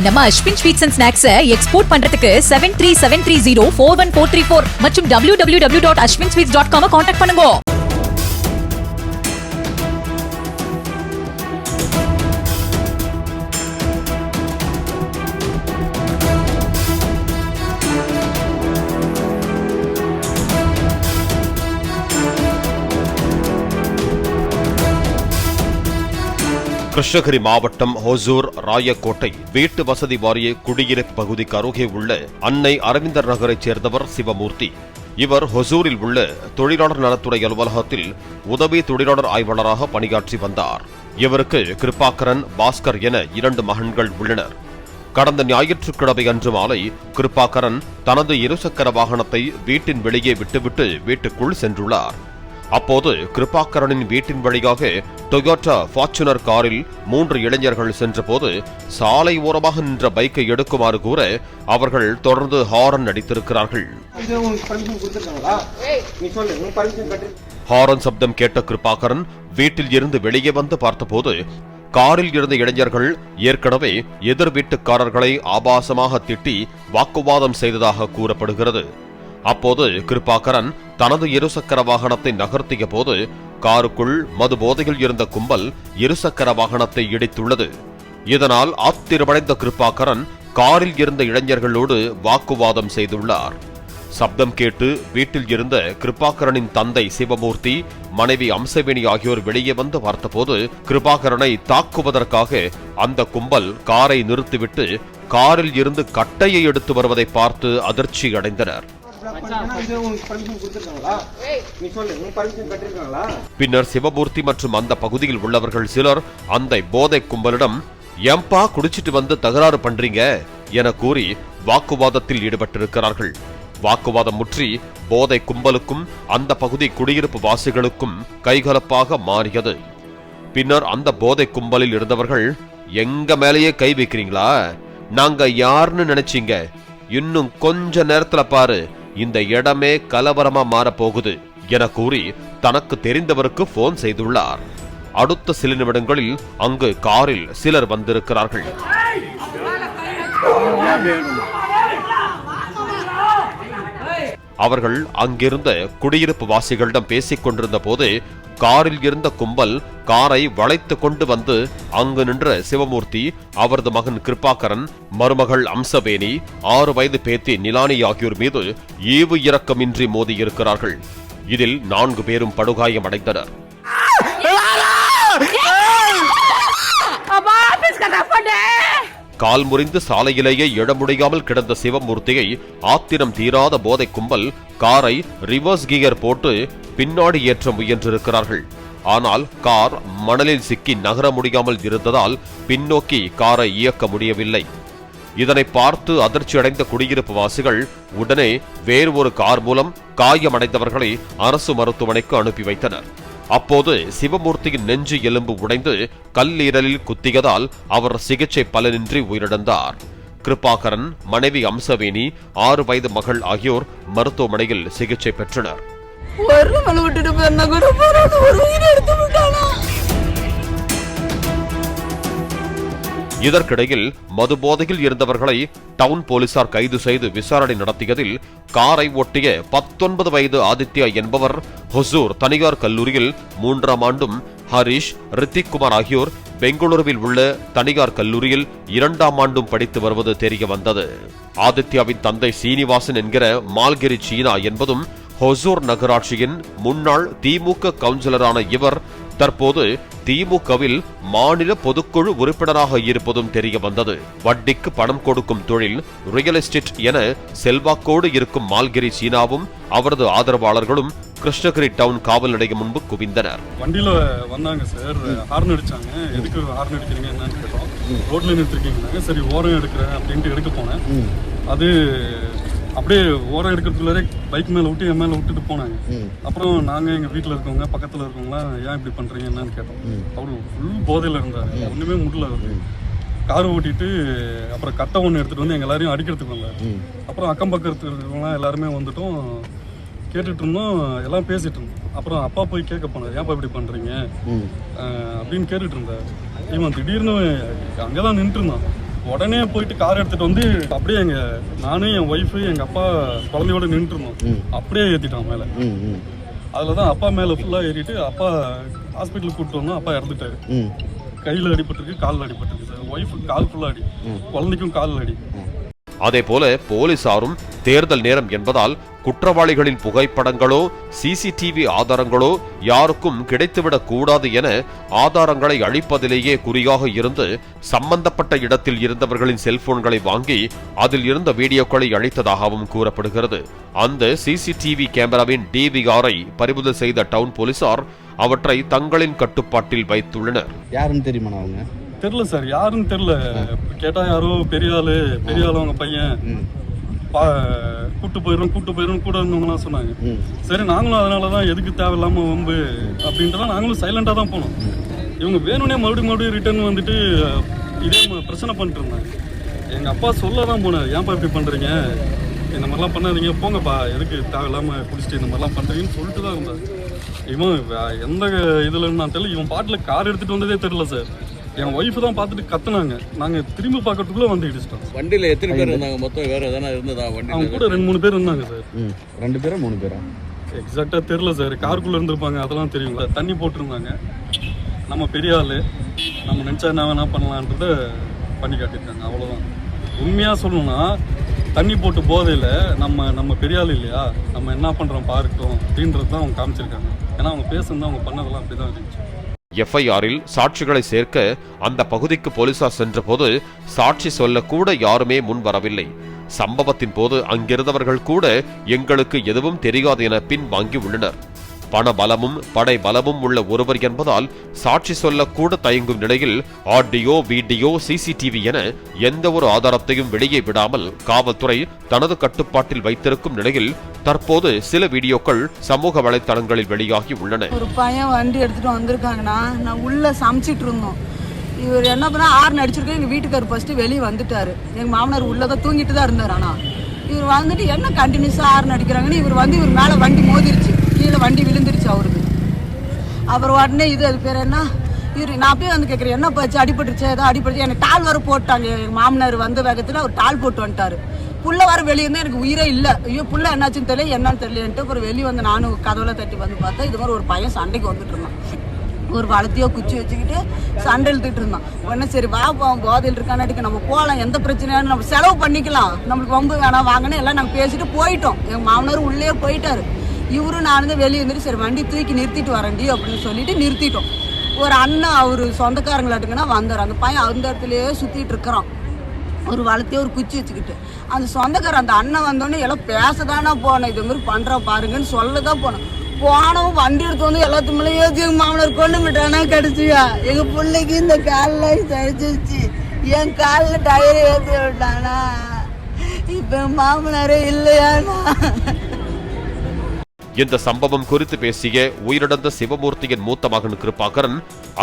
நம்ம Ashwin sweets and snacks export பண்றதுக்கு 7373041434 மற்றும் www.ashwinsweets.com கான்டாக்ட் பண்ணுங்க. கிருஷ்ணகிரி மாவட்டம் ஹொசூர் ராயக்கோட்டை வீட்டு வசதி வாரிய குடியிருப்பு பகுதிக்கு அருகே உள்ள அன்னை அரவிந்தர் நகரைச் சேர்ந்தவர் சிவமூர்த்தி. இவர் ஹொசூரில் உள்ள தொழிலாளர் நலத்துறை அலுவலகத்தில் உதவி தொழிலாளர் ஆய்வாளராக பணியாற்றி வந்தார். இவருக்கு கிருபாகரன், பாஸ்கர் என 2 மகன்கள் உள்ளனர். கடந்த ஞாயிற்றுக்கிழமை அன்று மாலை கிருபாகரன் தனது இருசக்கர வாகனத்தை வீட்டின் வெளியே விட்டுவிட்டு வீட்டுக்குள் சென்றுள்ளார். அப்போது கிருபாகரனின் வீட்டின் வழியாக டொயோட்டா ஃபார்ச்சுனர் காரில் 3 இளைஞர்கள் சென்றபோது சாலை ஓரமாக நின்ற பைக்கை எடுக்குமாறு கூற அவர்கள் தொடர்ந்து ஹாரன் அடித்திருக்கிறார்கள். ஹாரன் சப்தம் கேட்ட கிருபாகரன் வீட்டில் இருந்து வெளியே வந்து பார்த்தபோது காரில் இருந்த இளைஞர்கள் ஏற்கனவே எதிர் வீட்டுக்காரர்களை ஆபாசமாக திட்டி வாக்குவாதம் செய்ததாக கூறப்படுகிறது. அப்போது கிருபாகரன் தனது இருசக்கர வாகனத்தை நகர்த்திய போது காருக்குள் மது போதையில் இருந்த கும்பல் இருசக்கர வாகனத்தை இடித்துள்ளது. இதனால் ஆத்திரமடைந்த கிருபாகரன் காரில் இருந்த இளைஞர்களோடு வாக்குவாதம் செய்துள்ளார். சப்தம் கேட்டு வீட்டில் இருந்த கிருபாகரனின் தந்தை சிவமூர்த்தி, மனைவி அம்சவேணி ஆகியோர் வெளியே வந்து பார்த்தபோது கிருபாகரனை தாக்குவதற்காக அந்த கும்பல் காரை நிறுத்திவிட்டு காரில் இருந்து கட்டையை எடுத்து வருவதை பார்த்து அதிர்ச்சி அடைந்தனர். பின்னர் சிவமூர்த்தி மற்றும் அந்த பகுதியில் உள்ளவர்கள் சிலர் அந்த போதை கும்பலிடம் ஏம்பா குடிச்சிட்டு வந்து தகராறு பண்றீங்க என கூறி வாக்குவாதத்தில் ஈடுபட்டிருக்கிறார்கள். வாக்குவாதம் முற்றி போதை கும்பலுக்கும் அந்த பகுதி குடியிருப்பு வாசிகளுக்கும் கைகலப்பாக மாறியது. பின்னர் அந்த போதை கும்பலில் இருந்தவர்கள் எங்க மேலேயே கை வைக்கிறீங்களா, நாங்க யாருன்னு நினைச்சீங்க, இன்னும் கொஞ்ச நேரத்துல பாரு இந்த இடமே கலவரமா மாறப்போகுது என கூறி தனக்கு தெரிந்தவருக்கு போன் செய்துள்ளார். அடுத்த சில நிமிடங்களில் அங்கு காரில் சிலர் வந்திருக்கிறார்கள். அவர்கள் அங்கிருந்த குடியிருப்பு வாசிகளிடம் பேசிக் கொண்டிருந்த போது காரில் இருந்த கும்பல் காரை வளைத்து கொண்டு வந்து அங்கு நின்ற சிவமூர்த்தி, அவரது மகன் கிருபாகரன், மருமகள் அம்சவேணி, 6 வயது பேத்தி நிலானி ஆகியோர் மீது ஈவு இரக்கமின்றி மோதியிருக்கிறார்கள். இதில் 4 பேரும் படுகாயமடைந்தனர். கால் முறிந்து சாலையிலேயே எழ முடியாமல் கிடந்த சிவமூர்த்தியை ஆத்திரம் தீராத போதை கும்பல் காரை ரிவர்ஸ் கியர் போட்டு பின்னாடி ஏற்ற முயன்றிருக்கிறார்கள். ஆனால் கார் மணலில் சிக்கி நகர முடியாமல் இருந்ததால் பின்னோக்கி காரை இயக்க முடியவில்லை. இதனை பார்த்து அதிர்ச்சியடைந்த குடியிருப்பு வாசிகள் உடனே வேறு ஒரு கார் மூலம் காயமடைந்தவர்களை அரசு மருத்துவமனைக்கு அனுப்பி வைத்தனர். அப்போது சிவமூர்த்தியின் நெஞ்சு எலும்பு உடைந்து கல்லீரலில் குத்தியதால் அவர் சிகிச்சை பலனின்றி உயிரிழந்தார். கிருபாகரன், மனைவி அம்சவேணி, 6 வயது மகள் ஆகியோர் மருத்துவமனையில் சிகிச்சை பெற்றனர். இதற்கிடையில் மது போதையில் இருந்தவர்களை டவுன் போலீசார் கைது செய்து விசாரணை நடத்தியதில் காரை ஓட்டிய 19 வயது ஆதித்யா என்பவர் ஹொசூர் தனியார் கல்லூரியில் 3ஆம் ஆண்டும், ஹரிஷ், ரித்திக்குமார் ஆகியோர் பெங்களூருவில் உள்ள தனியார் கல்லூரியில் 2ஆம் ஆண்டும் படித்து வருவது தெரிய வந்தது. ஆதித்யாவின் தந்தை சீனிவாசன் என்கிற மால்கிரி சீனா என்பதும் ஹொசூர் நகராட்சியின் முன்னாள் திமுக கவுன்சிலரான இவர் தற்போது திமுகவில் மாநில பொதுக்குழு உறுப்பினராக இருப்பதும் தெரிய வந்தது. வட்டிக்கு பணம் கொடுக்கும் தொழில், ரியல் எஸ்டேட் என செல்வாக்கோடு இருக்கும் மால்கிரி சீனாவும் அவரது ஆதரவாளர்களும் கிருஷ்ணகிரி டவுன் காவல் நிலையம் முன்பு குவிந்தனர். வண்டியில வந்தாங்க சார், ஹார்ன் அடிச்சாங்க. எதுக்கு ஹார்ன் அடிக்கிறீங்க என்னன்னு கேட்டோம். ரோட்ல நிறுத்திருக்கீங்க. சரி ஓரம் எடுக்கிறேன் அப்படின்ட்டு எடுக்க போனேன். அது அப்படியே ஓரம் எடுக்கிறதுக்குள்ளே பைக் மேலே விட்டு என் மேலே விட்டுட்டு போனாங்க. அப்புறம் நாங்கள் எங்கள் வீட்டில் இருக்கவங்க பக்கத்தில் இருக்கவங்களாம் ஏன் இப்படி பண்ணுறீங்க என்னன்னு கேட்டோம். அவரு ஃபுல் போதையில் இருந்தார், ஒன்றுமே முடியல. அவரு கார் ஓட்டிட்டு அப்புறம் கட்டை ஒன்று எடுத்துகிட்டு வந்து எங்கள் எல்லாரையும் அடிக்கிறதுக்கு வந்தார். அப்புறம் அக்கம் பக்கத்தில் இருக்கவங்களாம் எல்லாருமே வந்துட்டோம், கேட்டுட்டு இருந்தோம், எல்லாம் பேசிட்டு இருந்தோம். அப்புறம் அப்பா போய் கேட்க போனார், ஏன்ப்பா இப்படி பண்ணுறீங்க அப்படின்னு கேட்டுட்டு இருந்தார். இவன் திடீர்னு அங்கே தான் நின்றுட்டு இருந்தான். உடனே போயிட்டு கார் எடுத்துட்டு வந்து அப்படியே நானும் என் ஒய்ஃபு எங்க அப்பா குழந்தையோட நின்றுட்டு இருந்தோம். அப்படியே ஏத்திட்டான் மேல. அதுலதான் அப்பா மேல ஃபுல்லா ஏறிட்டு அப்பா ஹாஸ்பிட்டலுக்கு கூப்பிட்டு வந்தோம். அப்பா இறந்துட்டாரு. கையில அடிபட்டிருக்கு, காலில் அடிபட்டிருக்கு சார். ஒய்ஃபுக்கு கால் ஃபுல்லா அடி, குழந்தைக்கும் காலில் அடி. அதேபோல போலீசாரும் தேர்தல் நேரம் என்பதால் குற்றவாளிகளின் புகைப்படங்களோ சிசிடிவி ஆதாரங்களோ யாருக்கும் கிடைத்துவிடக் கூடாது என ஆதாரங்களை அழிப்பதிலேயே குறியாக இருந்து சம்பந்தப்பட்ட இடத்தில் இருந்தவர்களின் செல்போன்களை வாங்கி அதில் இருந்த வீடியோக்களை அழித்ததாகவும் கூறப்படுகிறது. அந்த சிசிடிவி கேமராவின் டிவிஆரை பறிமுதல் செய்த டவுன் போலீசார் அவற்றை தங்களின் கட்டுப்பாட்டில் வைத்துள்ளனர். யாருன்னு தெரியுமா? அவங்க தெரியல சார், யாருன்னு தெரியல. கேட்டா யாரோ பெரிய ஆளு அவங்க பையன் கூட்டு போயிடும் கூட இருந்தவங்கலாம் சொன்னாங்க. சரி, நாங்களும் அதனாலதான் எதுக்கு தேவையில்லாம வம்பு அப்படின்ட்டு நாங்களும் சைலண்டா தான் போனோம். இவங்க வேணும்னே மறுபடியும் ரிட்டர்ன் வந்துட்டு இதே பிரச்சனை பண்ணிட்டு இருந்தாங்க. எங்க அப்பா சொல்லதான் போனார், ஏன்பா இப்படி பண்றீங்க, இந்த மாதிரிலாம் பண்ணாதீங்க, போங்கப்பா, எதுக்கு தேவையில்லாம குடிச்சிட்டு இந்த மாதிரிலாம் பண்றீங்கன்னு சொல்லிட்டு தான் இருந்தாரு. இவன் எந்த இதுல நான் தெரியல, இவன் பாட்டுல கார் எடுத்துட்டு வந்ததே தெரியல சார். என் ஒய்ஃப் தான் பார்த்துட்டு கத்துனாங்க. நாங்க திரும்பி பார்க்கறதுக்குள்ள வந்து இடிச்சிட்டோம். வண்டியில எத்தனை பேர் இருந்தாங்க மொத்தம்? வேற எதனா இருந்ததா? அவங்க கூட 2-3 பேர் இருந்தாங்க சார். 2 பேரா 3 பேரா எக்ஸாக்டா தெரியல சார். காருக்குள்ள இருந்திருப்பாங்க, அதெல்லாம் தெரியும். தண்ணி போட்டிருந்தாங்க. நம்ம பெரிய ஆளு, நம்ம நினைச்சா என்ன வேணா பண்ணலான்றத பண்ணி காட்டியிருக்காங்க, அவ்வளவுதான். உண்மையா சொல்லணும்னா தண்ணி போட்டு போதையில நம்ம பெரிய ஆள் இல்லையா, நம்ம என்ன பண்றோம் பார்க்கட்டும் அப்படின்றது தான் அவங்க காமிச்சிருக்காங்க. ஏன்னா அவங்க பேசுனது அவங்க பண்ணதெல்லாம் அப்படிதான் இருந்துச்சு. எஃப்ஐஆரில் சாட்சிகளை சேர்க்க அந்த பகுதிக்கு போலீசார் சென்றபோது சாட்சி சொல்ல கூட யாருமே முன் வரவில்லை. சம்பவத்தின் போது அங்கிருந்தவர்கள் கூட எங்களுக்கு எதுவும் தெரியாது என பின் வாங்கி உள்ளனர். பண பலமும் படை பலமும் உள்ள ஒருவர் என்பதால் சாட்சி சொல்ல கூட தயங்கும் நிலையில் ஆடியோ, வீடியோ, சிசிடிவி என எந்த ஒரு ஆதாரத்தையும் வெளியே விடாமல் காவல்துறை தனது கட்டுப்பாட்டில் வைத்திருக்கும் நிலையில் தற்போது சில வீடியோக்கள் சமூக வலைதளங்களில் வெளியாகி உள்ளன. ஒரு பையன் வண்டி எடுத்துட்டு வந்திருக்காங்கன்னா, நான் உள்ள சமைச்சிட்டு இருந்தோம். இவர் என்ன பண்ணா ஆறு அடிச்சிருக்கேன். எங்க வீட்டுக்காரர் ஃபர்ஸ்ட் வெளியே வந்துட்டாரு. எங்க மாமனார் உள்ளதான் தூங்கிட்டு தான் இருந்தார். ஆனா இவர் வந்துட்டு என்ன கண்டினியூஸா ஆறு அடிக்கிறாங்கன்னு இவர் மேல வண்டி மோதிருச்சு, கீழே வண்டி விழுந்துருச்சு அவருக்கு. அப்புறம் உடனே அது பேர் என்ன, நான் போய் வந்து கேட்குறேன், என்ன போச்சு, அடிபட்டுருச்சு, ஏதோ அடிபட்டுச்சு. எனக்கு டால் வர போட்டாங்க. எங்கள் மாமனார் வந்த வேகத்தில் அவர் டால் போட்டு வந்துட்டாரு. புள்ள வர வெளியே இருந்தால் எனக்கு உயிரே இல்லை. ஐயோ புள்ள என்னாச்சுன்னு தெரியல, என்னன்னு தெரியலன்ட்டு அப்புறம் வெளியே வந்து நானும் கதவுல தட்டி வந்து பார்த்தா இது மாதிரி ஒரு பையன் சண்டைக்கு வந்துட்டு இருந்தான். ஒரு வளர்த்தியோ குச்சி வச்சுக்கிட்டு சண்டை இழுத்துட்டு இருந்தான். உடனே சரி வா போதையில் இருக்கானாட்டிக்கு நம்ம போகலாம், எந்த பிரச்சனையானு நம்ம செலவு பண்ணிக்கலாம், நம்மளுக்கு வம்பு வேணாம் வாங்கினே எல்லாம் நாங்கள் பேசிட்டு போயிட்டோம். எங்கள் மாமனார் உள்ளே போயிட்டாரு. இவரும் நான் வந்து வெளியே இருந்துட்டு சரி வண்டி தூக்கி நிறுத்திட்டு வரேன்டி அப்படின்னு சொல்லிட்டு நிறுத்திட்டோம். ஒரு அண்ணன் அவர் சொந்தக்காரங்களாட்டுங்கன்னா வந்தார். அந்த பையன் அந்த இடத்துலயே சுத்திட்டு இருக்கிறான், ஒரு வளர்த்தியே ஒரு குச்சி வச்சுக்கிட்டு. அந்த சொந்தக்காரன் அந்த அண்ணன் வந்தோடனே எல்லாம் பேசதானா போனேன், இது மாதிரி பண்ற பாருங்கன்னு சொல்லதான் போனேன். போனவும் வண்டி எடுத்து வந்து எல்லாத்து மேலே ஏற்றி எங்க மாமனார் கொண்டு விட்டானா கிடைச்சியா. எங்க பிள்ளைக்கு இந்த காலில் தடிச்சிருச்சு, என் காலில் டயர் ஏற்றி விட்டானா. இப்ப மாமனாரே இல்லையானா. இந்த சம்பவம் குறித்து பேசிய உயிரிழந்த சிவமூர்த்தியின் மூத்த மகன் கிருபாகரன்,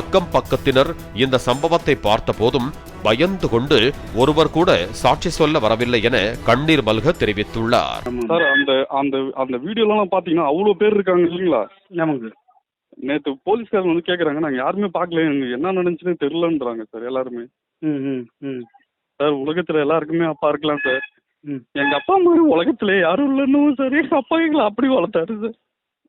அக்கம் பக்கத்தினர் இந்த சம்பவத்தை பார்த்த போதும் பயந்து கொண்டு ஒருவர் கூட சாட்சி சொல்ல வரவில்லை என கண்ணீர் மல்க தெரிவித்துள்ளார். சார் அந்த வீடியோலாம் பாத்தீங்கன்னா அவ்வளவு பேர் இருக்காங்க இல்லைங்களா. நமக்கு நேற்று போலீஸ்காரங்க வந்து கேக்குறாங்க, நாங்க யாருமே பாக்கல, என்ன நடந்துச்சுன்னு தெரியலன்றாங்க சார் எல்லாருமே. சார் உலகத்துல எல்லாருக்குமே அப்பா இருக்கலாம் சார். எங்க அப்பா மாதிரி உலகத்துல யாரும் இல்லைன்னு சார். எங்க அப்பா எங்களை அப்படி வளர்த்தாரு சார்.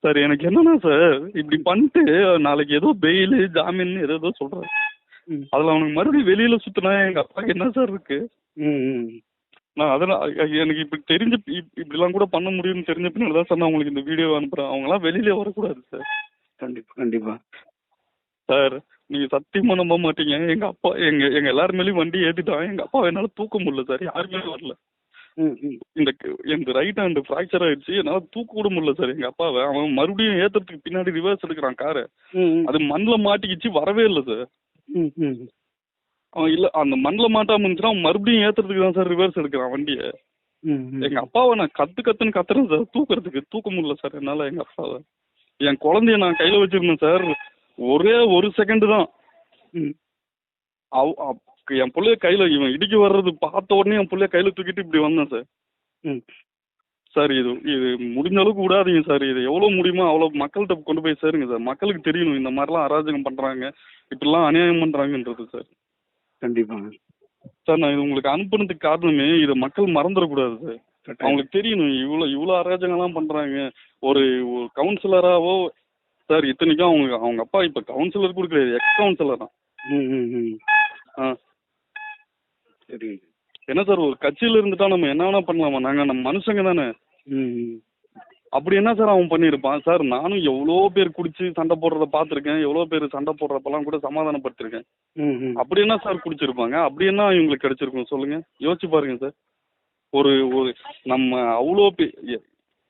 சார் எனக்கு என்னன்னா சார், இப்படி பண்ணிட்டு நாளைக்கு ஏதோ பெயில் ஜாமீன் ஏதோ சொல்றாரு. அதுல அவனுக்கு மறுபடியும் வெளியில சுத்தினா எங்க அப்பாவுக்கு என்ன சார் இருக்கு. நான் அதெல்லாம் எனக்கு இப்படி தெரிஞ்ச இப்படிலாம் கூட பண்ண முடியும்னு தெரிஞ்ச பின்னால்தான் சார் நான் உங்களுக்கு இந்த வீடியோ அனுப்புறேன். அவங்க எல்லாம் வெளியில வரக்கூடாது சார். கண்டிப்பா கண்டிப்பா சார். நீங்க சத்தியமா நம்ப மாட்டீங்க, எங்க அப்பா எங்க எல்லாரு மேலேயும் வண்டி ஏத்திட்டான். எங்க அப்பா என்னால தூக்க முடியல சார், யாருமே வரல. இந்த ரைட் ஹேண்ட் பிராக்சர் ஆயிடுச்சு, என்னால தூக்க கூட முடியல சார் எங்க அப்பாவை. அவன் மறுபடியும் ஏத்துறதுக்கு பின்னாடி ரிவர்ஸ் எடுக்கிறான் காரை, அது மண்ணில் மாட்டிக்கிச்சு, வரவே இல்லை சார். அவன் இல்ல அந்த மண்ணில் மாட்டாம இருந்துச்சுன்னா அவன் மறுபடியும் ஏத்துறதுக்கு தான் சார் ரிவர்ஸ் எடுக்கிறான் வண்டியை. எங்க அப்பாவை நான் கத்துன்னு கத்துறேன் சார், தூக்க முடியல சார் என்னால எங்க அப்பாவை. என் குழந்தைய நான் கையில வச்சிருந்தேன் சார், ஒரே ஒரு செகண்ட் தான். என் பிள்ளைய கையில இவன் இடிக்க வர்றது பார்த்த உடனே என் பிள்ளைய கையில தூக்கிட்டு இப்படி வந்தேன் சார். சார் இது முடிஞ்ச அளவுக்கு விடாதீங்க சார். இது எவ்வளவு முடியுமோ அவ்வளவு மக்கள்கிட்ட கொண்டு போய் சேருங்க சார். மக்களுக்கு தெரியணும் இந்த மாதிரிலாம் அராஜகம் பண்றாங்க, இப்படிலாம் அநியாயம் பண்றாங்கன்றது சார். கண்டிப்பா சார் நான் இது உங்களுக்கு அனுப்புனதுக்கு காரணமே இதை மக்கள் மறந்துடக்கூடாது சார். அவங்களுக்கு தெரியணும் இவ்வளோ அராஜகம்லாம் பண்றாங்க. ஒரு கவுன்சிலராவோ சார், இத்தனைக்கும் அவங்க அப்பா இப்ப கவுன்சிலர் கூட கிடையாது, எக்ஸ் கவுன்சிலர் தான். சரி. என்ன சார், ஒரு கட்சியில இருந்துட்டா நம்ம என்ன வேணா பண்ணலாமா? நம்ம மனுஷங்க தானே. அப்படி என்ன சார் அவன் பண்ணியிருப்பான் சார்? நானும் எவ்வளோ பேர் குடிச்சு சண்டை போடுறத பார்த்துருக்கேன், எவ்வளோ பேர் சண்டை போடுறப்பெல்லாம் கூட சமாதானப்படுத்திருக்கேன். அப்படி என்ன சார் குடிச்சிருப்பாங்க? அப்படி என்ன இவங்களுக்கு கிடைச்சிருக்கும் சொல்லுங்க, யோசிச்சு பாருங்க சார். ஒரு நம்ம அவ்வளோ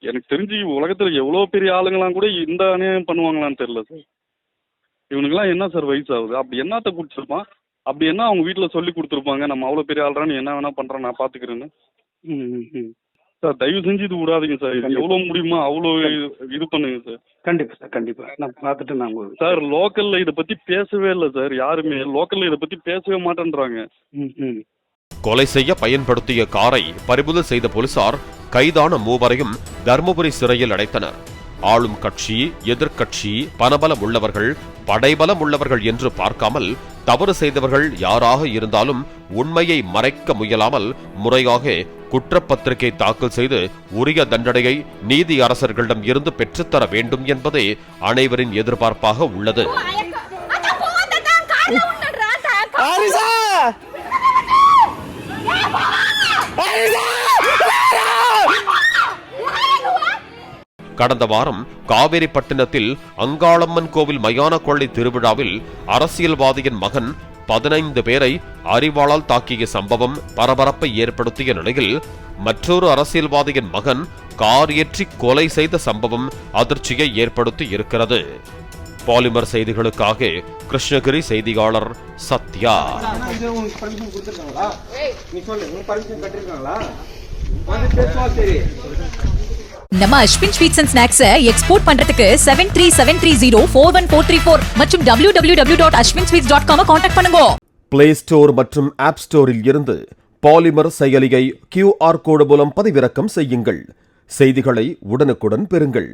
எனக்கு தெரிஞ்சு உலகத்துல எவ்வளோ பெரிய ஆளுங்களாம் கூட இந்த அநியாயம் பண்ணுவாங்களான்னு தெரியல சார். இவனுக்குலாம் என்ன சார் வயசு ஆகுது? அப்படி என்னத்த குடிச்சிருப்பான்? அப்படி என்ன அவங்க வீட்டில் சொல்லி கொடுத்துருப்பாங்க, நம்ம அவ்வளோ பெரிய ஆள்றான்னு என்ன வேணா பண்றேன் நான் பாத்துக்கிறேன்னு. சார் தயவு செஞ்சு இது விடாதீங்க சார். இது எவ்வளோ முடியுமோ அவ்வளோ இது பண்ணுங்க சார். கண்டிப்பா சார், கண்டிப்பா நான் பார்த்துட்டு நான் சார் லோக்கல்ல இதை பத்தி பேசவே இல்லை சார். யாருமே லோக்கல்ல இதை பத்தி பேசவே மாட்டேன்றாங்க. கொலை செய்ய பயன்படுத்திய காரை பறிமுதல் செய்த போலீசார் கைதான மூவரையும் தர்மபுரி சிறையில் அடைத்தனர். ஆளும் கட்சி, எதிர்க்கட்சி, பணபலம் உள்ளவர்கள், படைபலம் உள்ளவர்கள் என்று பார்க்காமல் தவறு செய்தவர்கள் யாராக இருந்தாலும் உண்மையை மறைக்க முயலாமல் முறையாக குற்றப்பத்திரிகை தாக்கல் செய்து உரிய தண்டனையை நீதி அரசர்களிடம் இருந்து பெற்றுத்தர வேண்டும் என்பதே அனைவரின் எதிர்பார்ப்பாக உள்ளது. கடந்த வாரம் காவேரிப்பட்டினத்தில் அங்காளம்மன் கோவில் மயான கொள்ளை திருவிழாவில் அரசியல்வாதியின் மகன் 15 பேரை அரிவாளால் தாக்கிய சம்பவம் பரபரப்பை ஏற்படுத்திய நிலையில் மற்றொரு அரசியல்வாதியின் மகன் கார் ஏற்றி கொலை செய்த சம்பவம் அதிர்ச்சியை ஏற்படுத்தி இருக்கிறது. பாலிமர் செய்திகளுக்காக கிருஷ்ணகிரி செய்தியாளர் சத்யா. நம்ம Ashwin sweets and snacks export பண்றதுக்கு 7373041434 மற்றும் www.ashwinsweets.com கான்டாக்ட் பண்ணுங்க. பிளே ஸ்டோர் மற்றும் ஆப் ஸ்டோரில் இருந்து பாலிமர் செயலியை QR கோடு மூலம் பதிவிறக்கம் செய்யுங்கள். செய்திகளை உடனுக்குடன் பெறுங்கள்.